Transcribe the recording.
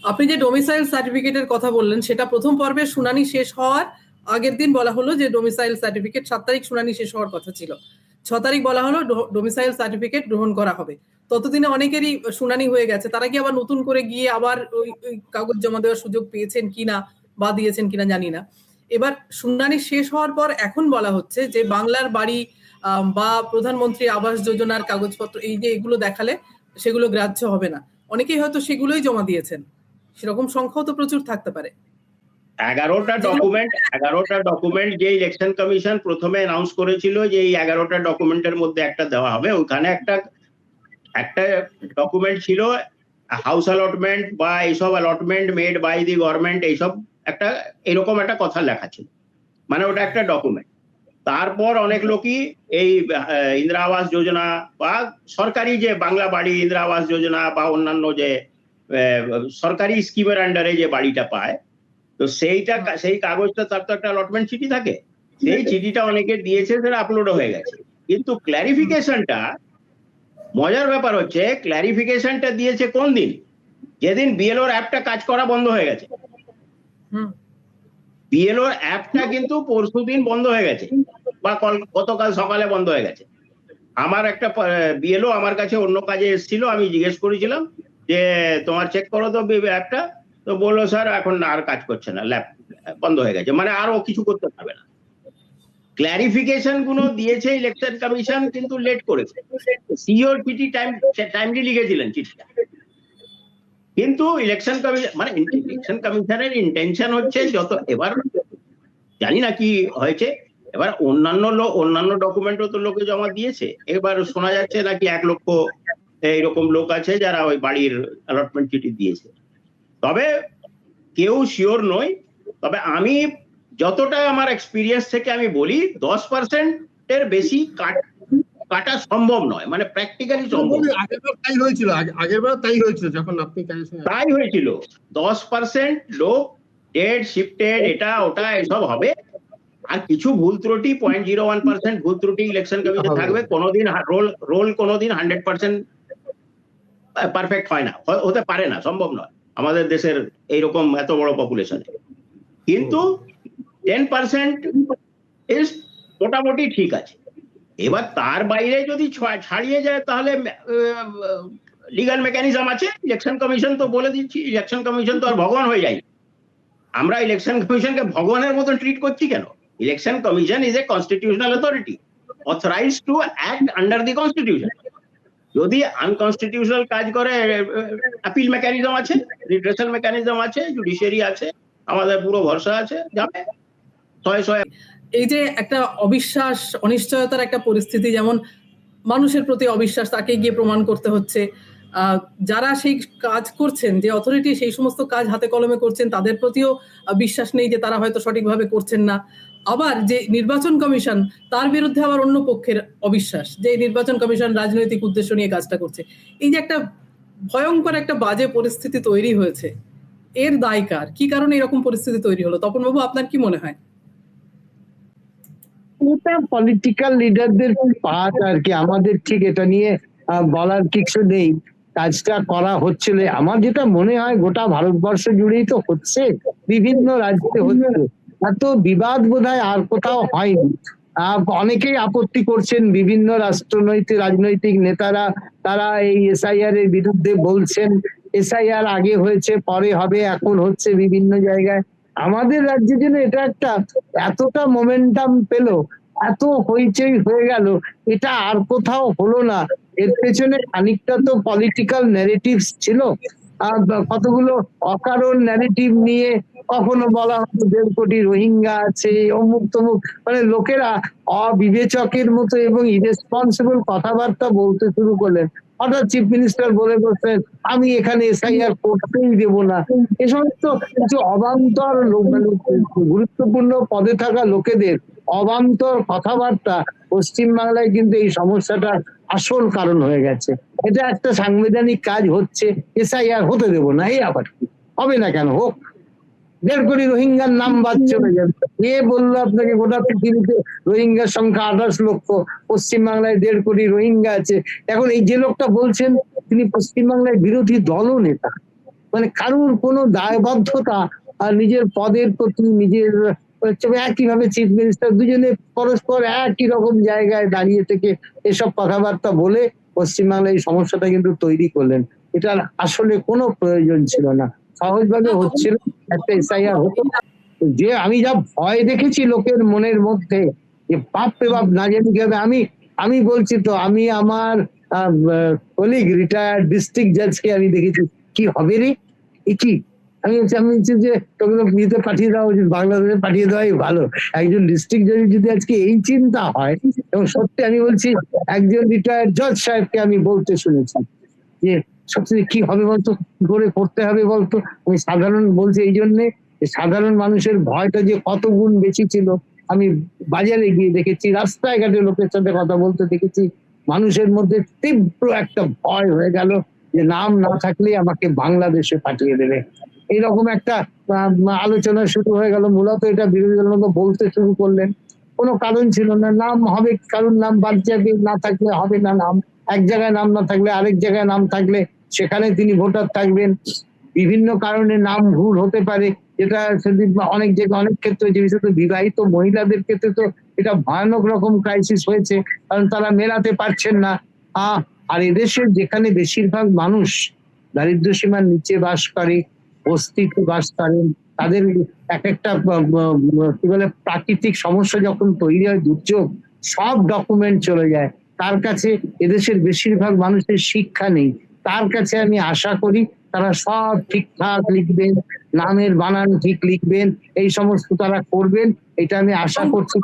আপনি যে ডোমিসাইল সার্টিফিকেটের কথা বললেন, সেটা প্রথম পর্বের শুনানি শেষ হওয়ার আগের দিন বলা হলো যে ডোমিসাইল সার্টিফিকেট 7 তারিখ শুনানি শেষ হওয়ার কথা ছিল, 6 তারিখ বলা হলো ডোমিসাইল সার্টিফিকেট গ্রহণ করা হবে। ততদিনে অনেকেরই শুনানি হয়ে গেছে, তারা কি আবার নতুন করে গিয়ে আবার ওই কাগজ জমা দেওয়ার সুযোগ পেয়েছেন কিনা বা দিয়েছেন কিনা জানি না। এবার শুনানি শেষ হওয়ার পর এখন বলা হচ্ছে যে বাংলার বাড়ি বা প্রধানমন্ত্রী আবাস যোজনার কাগজপত্র এই যে এগুলো দেখালে সেগুলো গ্রাহ্য হবে না। অনেকেই হয়তো সেগুলোই জমা দিয়েছেন, সেরকম সংখ্যাও তো প্রচুর থাকতে পারে। 11টা ডকুমেন্ট যে ইলেকশন কমিশন প্রথমে অ্যানাউন্স করেছিল যে এই 11টা ডকুমেন্টের মধ্যে একটা দেওয়া হবে, ওখানে একটা ডকুমেন্ট ছিল হাউস অ্যালটমেন্ট বা এইসব allotment made by the government, এইসব একটা এরকম একটা কথা লেখা ছিল, মানে ওটা একটা ডকুমেন্ট। তারপর অনেক লোকই এই ইন্দিরা আবাস যোজনা বা সরকারি যে বাংলা বাড়ি ইন্দিরা আবাস যোজনা বা অন্যান্য যে সরকারি স্কিমের আন্ডারে যে বাড়িটা পায়, তো সেই কাগজটা তার তো একটা অ্যালটমেন্ট চিঠি থাকে, সেই চিঠিটা অনেকে দিয়েছে, সেটা আপলোড হয়ে গেছে। কিন্তু ক্ল্যারিফিকেশনটা, মজার ব্যাপার হচ্ছে ক্ল্যারিফিকেশনটা দিয়েছে কোন দিন? যেদিন বিএলওর অ্যাপটা কাজ করা বন্ধ হয়ে গেছে। বিএলওর অ্যাপটা কিন্তু পরশুদিন বন্ধ হয়ে গেছে বা গতকাল সকালে বন্ধ হয়ে গেছে। আমার একটা বিএলও আমার কাছে অন্য কাজে এসেছিল, আমি জিজ্ঞেস করেছিলাম যে তোমার চেক করো তো অ্যাপটা, তো বললো স্যার এখন আর কাজ করছে না, ল্যাব বন্ধ হয়ে গেছে, মানে আরো কিছু করতে পারবে না। ক্ল্যারিফিকেশন গুলো দিয়েছে ইলেকশন কমিশন, কিন্তু লেট করেছে। সিওর চিঠি টাইমলি লিখেছিলেন চিঠিটা, কিন্তু ইলেকশন কমিশন মানে ইলেকশন কমিশনের ইন্টেনশন হচ্ছে যত, এবার জানি না কি হয়েছে, এবার অন্যান্য ডকুমেন্টও তো লোকে জমা দিয়েছে। এবার শোনা যাচ্ছে নাকি 1 লক্ষ এইরকম লোক আছে যারা ওই বাড়ির অ্যালটমেন্ট চিঠি দিয়েছে। তবে কেউ শিওর নই, তবে আমি যতটা আমার এক্সপিরিয়েন্স থেকে আমি বলি 10%-এর বেশি কাটা সম্ভব নয়, মানে প্র্যাকটিক্যালি সম্ভব। আগেরবার তাই হয়েছিল যখন আপনি তাই হয়েছিল। 10% লোক ডেড শিফটেড এটা ওটা এসব হবে, আর কিছু ভুল ত্রুটি 0.01% ভুল ত্রুটি ইলেকশন কমিশন থাকবে। কোনোদিন রোল কোনোদিন 100% পারফেক্ট হয় না, হতে পারে না, সম্ভব নয় আমাদের দেশের এইরকম এত বড় পপুলেশনে। কিন্তু 10% ইজ মোটামুটি ঠিক আছে। এবার তার বাইরে যদি ছাড়িয়ে যায় তাহলে লিগাল মেকানিজম আছে। ইলেকশন কমিশন তো বলে দিচ্ছি, ইলেকশন কমিশন তো আর ভগবান হয়ে যায়। আমরা ইলেকশন কমিশনকে ভগবানের মতন ট্রিট করছি কেন? Election commission is a constitutional authority authorised to act under the constitution. যদি আনকনস্টিটিউশনাল কাজ করে, অ্যাপিল মেকানিজম আছে, রিড্রেসাল মেকানিজম আছে, জুডিশিয়ারি আছে, আমাদের পুরো ভরসা আছে, যাবে। এই যে একটা অবিশ্বাস অনিশ্চয়তার একটা পরিস্থিতি, যেমন মানুষের প্রতি অবিশ্বাস, তাকে গিয়ে প্রমাণ করতে হচ্ছে, যারা সেই কাজ করছেন, যে অথরিটি সেই সমস্ত কাজ হাতে কলমে করছেন, তাদের প্রতিও বিশ্বাস নেই যে তারা হয়তো সঠিকভাবে করছেন না। আবার যে নির্বাচন কমিশন, তার বিরুদ্ধে আবার অন্য পক্ষের অবিশ্বাস যে নির্বাচন কমিশন রাজনৈতিক উদ্দেশ্য নিয়ে কাজটা করছে। এই যে একটা ভয়ঙ্কর একটা বাজে পরিস্থিতি তৈরি হয়েছে, এর দায় কার? কি কারণে এরকম পরিস্থিতি তৈরি হলো? তপন বাবু, আপনার কি মনে হয়? এটা পলিটিক্যাল লিডারদের পাঠ আর কি, আমাদের ঠিক এটা নিয়ে বলার কিছু নেই। কাজটা করা হচ্ছিল, আমার যেটা মনে হয় গোটা ভারতবর্ষ জুড়েই তো হচ্ছে, বিভিন্ন রাজ্যে হচ্ছে, এত বিবাদ বোধহয় আর কোথাও হয়নি। অনেকেই আপত্তি করছেন, বিভিন্ন রাজনৈতিক নেতারা, তারা এই এসআইআর এর বিরুদ্ধে বলছেন। এসআইআর আগে হয়েছে, পরে হবে, এখন হচ্ছে বিভিন্ন জায়গায়। আমাদের রাজ্যে যেন এটা একটা এতটা মোমেন্টাম পেলো, এত হইচই হয়ে গেল, এটা আর কোথাও হলো না। এর পেছনে খানিকটা তো পলিটিক্যাল ন্যারেটিভস ছিল, কতগুলো অকারণ ন্যারেটিভ নিয়ে কখনো বলা হতো 1.5 কোটি রোহিঙ্গা আছে, অমুক তমুক, মানে লোকেরা অবিবেচকের মতো এবং ইরেসপন্সিবল কথাবার্তা বলতে শুরু করলেন। হঠাৎ চিফ মিনিস্টার বলে বসলেন আমি এখানে এসআইআর করতেই দেব না। এ সমস্ত কিছু অবান্তর লোক, মানে গুরুত্বপূর্ণ পদে থাকা লোকেদের অবান্তর কথাবার্তা পশ্চিমবাংলায় কিন্তু এই সমস্যাটার আসল কারণ হয়ে গেছে। এটা একটা সাংবিধানিক কাজ হচ্ছে, এসআইআর হতে দেব না, এই আবার হবে না কেন? হোক, 1.5 কোটি রোহিঙ্গার নাম বাদ চলে যাবে। এ বললো আপনাকে গোটা পৃথিবীতে রোহিঙ্গার সংখ্যা 28 লক্ষ, পশ্চিমবাংলায় 1.5 কোটি রোহিঙ্গা আছে। এখন এই যে লোকটা বলছেন তিনি পশ্চিমবাংলায় বিরোধী দলও নেতা, মানে কারোর কোনো দায়বদ্ধতা আর নিজের পদের প্রতি নিজের একইভাবে চিফ মিনিস্টার দুজনে পরস্পর একই রকম জায়গায় দাঁড়িয়ে থেকে এসব কথাবার্তা বলে পশ্চিমবাংলায় এই সমস্যাটা কিন্তু তৈরি করলেন। এটার আসলে কোনো প্রয়োজন ছিল না, সহজভাবে হচ্ছিল, একটা এসআইআর হতো। যে আমি যা ভয় দেখেছি লোকের মনের মধ্যে যে বাপ রে বাপ না জানি কি হবে। আমি বলছি তো, আমি আমার কলিগ রিটায়ার্ড ডিস্ট্রিক্ট জাজকে আমি দেখেছি কি হবে রে কি। আমি বলছি যে তোকে তো বিয়েতে পাঠিয়ে দেওয়া উচিত, বাংলাদেশে পাঠিয়ে দেওয়াই ভালো। একজন ডিস্ট্রিক্ট জজ যদি আজকে এই চিন্তা হয়, এবং সত্যি আমি বলছি একজন রিটায়ার্ড জজ সাহেবকে আমি বলতে শুনেছি যে সত্যি কি হবে বলতো, কি করে করতে হবে বলতো। আমি সাধারণ বলছি এই জন্যে, সাধারণ মানুষের ভয়টা যে কত গুণ বেশি ছিল। আমি বাজারে গিয়ে দেখেছি, রাস্তায় ঘাটে লোকের সাথে কথা বলতে দেখেছি, মানুষের মধ্যে তীব্র একটা ভয় হয়ে গেল যে নাম না থাকলে আমাকে বাংলাদেশে পাঠিয়ে দেবে। এইরকম একটা আলোচনা শুরু হয়ে গেল। মূলত এটা বিরোধী দলের মতো বলতে শুরু করলেন, কোনো কারণ ছিল না। নাম হবে, কারণ নাম বাদ যাবে, না থাকলে হবে না নাম। এক জায়গায় নাম না থাকলে আরেক জায়গায় নাম থাকলে সেখানে তিনি ভোটার থাকবেন। বিভিন্ন কারণে নাম ভুল হতে পারে, যেটা অনেক জায়গায় অনেক ক্ষেত্রে, বিশেষত বিবাহিত মহিলাদের ক্ষেত্রে তো এটা ভয়ানক রকম ক্রাইসিস হয়েছে, কারণ তারা মেলাতে পারছেন না। আর এদেশের যেখানে বেশিরভাগ মানুষ দারিদ্র সীমার নিচে বাস করে, বস্তিতে বাস করেন, তাদের এক একটা কি বলে প্রাকৃতিক সমস্যা যখন তৈরি হয়, দুর্যোগ, সব ডকুমেন্ট চলে যায় তার কাছে। এদেশের বেশিরভাগ মানুষের শিক্ষা নেই, তার কাছে আমি আশা করি তারা সব ঠিকঠাক লিখবেন, নামের বানান ঠিক লিখবেন, এই সমস্ত তারা করবেন, এটা আমি আশা করছি।